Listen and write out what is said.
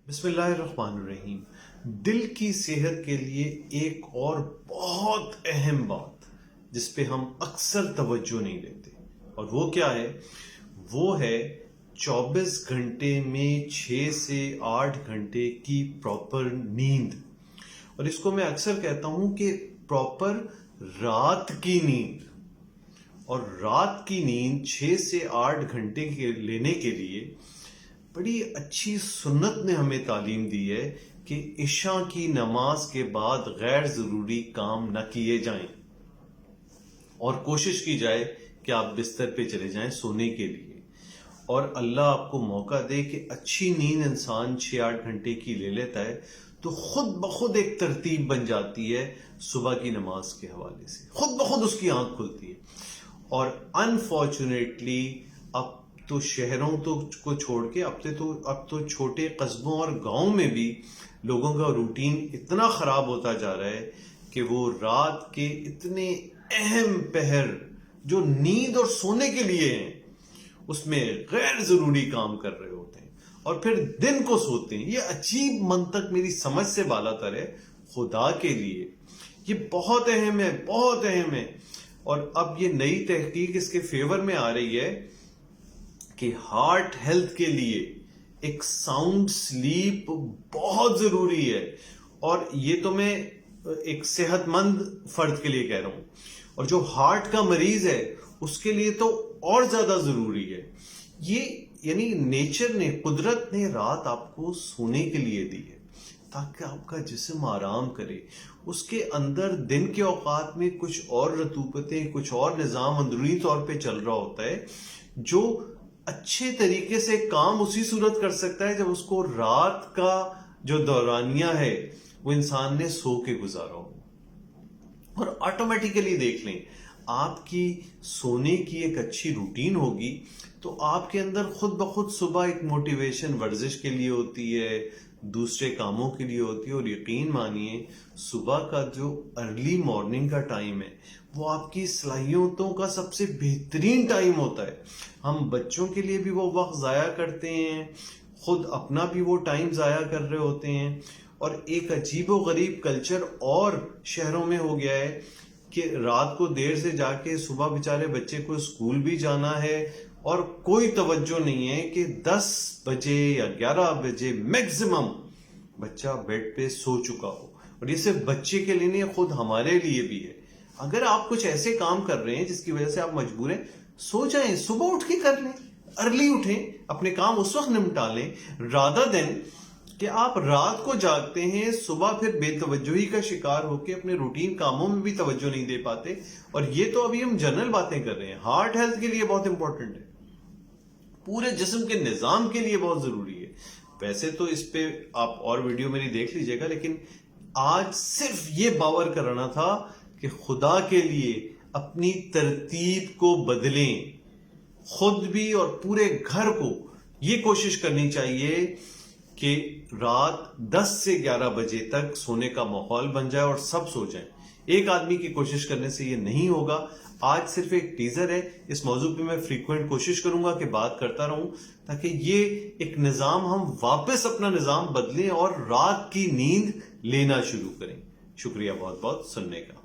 بسم اللہ الرحمن الرحیم۔ دل کی صحت کے لیے ایک اور بہت اہم بات جس پہ ہم اکثر توجہ نہیں دیتے، اور وہ کیا ہے؟ وہ ہے 24 گھنٹے میں 6 سے 8 گھنٹے کی پراپر نیند۔ اور اس کو میں اکثر کہتا ہوں کہ پراپر رات کی نیند۔ اور رات کی نیند 6 سے 8 گھنٹے کے لینے کے لیے بڑی اچھی سنت نے ہمیں تعلیم دی ہے کہ عشاء کی نماز کے بعد غیر ضروری کام نہ کیے جائیں، اور کوشش کی جائے کہ آپ بستر پہ چلے جائیں سونے کے لیے، اور اللہ آپ کو موقع دے کہ اچھی نیند انسان 6-8 گھنٹے کی لے لیتا ہے تو خود بخود ایک ترتیب بن جاتی ہے صبح کی نماز کے حوالے سے، خود بخود اس کی آنکھ کھلتی ہے۔ اور انفارچونیٹلی اب تو شہروں کو چھوڑ کے اب تو چھوٹے قصبوں اور گاؤں میں بھی لوگوں کا روٹین اتنا خراب ہوتا جا رہا ہے کہ وہ رات کے اتنے اہم پہر جو نیند اور سونے کے لیے ہیں اس میں غیر ضروری کام کر رہے ہوتے ہیں، اور پھر دن کو سوتے ہیں۔ یہ عجیب منطق میری سمجھ سے بالا تر ہے۔ خدا کے لیے یہ بہت اہم ہے، بہت اہم ہے۔ اور اب یہ نئی تحقیق اس کے فیور میں آ رہی ہے کہ ہارٹ ہیلتھ کے لیے ایک ساؤنڈ سلیپ بہت ضروری ہے، اور یہ تو میں ایک صحت مند فرد کے لیے کہہ رہا ہوں، اور جو ہارٹ کا مریض ہے اس کے لیے تو اور زیادہ ضروری ہے۔ یہ یعنی نیچر نے، قدرت نے رات آپ کو سونے کے لیے دی ہے تاکہ آپ کا جسم آرام کرے۔ اس کے اندر دن کے اوقات میں کچھ اور رطوبتیں، کچھ اور نظام اندرونی طور پہ چل رہا ہوتا ہے جو اچھے طریقے سے کام اسی صورت کر سکتا ہے جب اس کو رات کا جو دورانیہ ہے وہ انسان نے سو کے گزارا ہو۔ اور آٹومیٹیکلی دیکھ لیں، آپ کی سونے کی ایک اچھی روٹین ہوگی تو آپ کے اندر خود بخود صبح ایک موٹیویشن ورزش کے لیے ہوتی ہے، دوسرے کاموں کے لیے ہوتی ہے۔ اور یقین مانیے صبح کا جو ارلی مارننگ کا ٹائم ہے وہ آپ کی صلاحیتوں کا سب سے بہترین ٹائم ہوتا ہے۔ ہم بچوں کے لیے بھی وہ وقت ضائع کرتے ہیں، خود اپنا بھی وہ ٹائم ضائع کر رہے ہوتے ہیں۔ اور ایک عجیب و غریب کلچر اور شہروں میں ہو گیا ہے کہ رات کو دیر سے جا کے صبح بیچارے بچے کو اسکول بھی جانا ہے، اور کوئی توجہ نہیں ہے کہ 10 بجے یا 11 بجے میکسیمم بچہ بیڈ پہ سو چکا ہو۔ اور یہ صرف بچے کے لیے نہیں، خود ہمارے لیے بھی ہے۔ اگر آپ کچھ ایسے کام کر رہے ہیں جس کی وجہ سے آپ مجبور ہیں، سو جائیں، صبح اٹھ کے کر لیں، ارلی اٹھیں، اپنے کام اس وقت نمٹا لیں، رادر دین کہ آپ رات کو جاگتے ہیں، صبح پھر بے توجہی کا شکار ہو کے اپنے روٹین کاموں میں بھی توجہ نہیں دے پاتے۔ اور یہ تو ابھی ہم جنرل باتیں کر رہے ہیں، ہارٹ ہیلتھ کے لیے بہت امپورٹنٹ ہے، پورے جسم کے نظام کے لیے بہت ضروری ہے۔ ویسے تو اس پہ آپ اور ویڈیو میری دیکھ لیجئے گا، لیکن آج صرف یہ باور کرانا تھا کہ خدا کے لیے اپنی ترتیب کو بدلیں، خود بھی اور پورے گھر کو یہ کوشش کرنی چاہیے کہ رات 10 سے 11 بجے تک سونے کا ماحول بن جائے اور سب سو جائیں۔ ایک آدمی کی کوشش کرنے سے یہ نہیں ہوگا۔ آج صرف ایک ٹیزر ہے، اس موضوع پہ میں فریکوینٹ کوشش کروں گا کہ بات کرتا رہوں تاکہ یہ ایک نظام ہم واپس اپنا نظام بدلیں اور رات کی نیند لینا شروع کریں۔ شکریہ بہت بہت سننے کا۔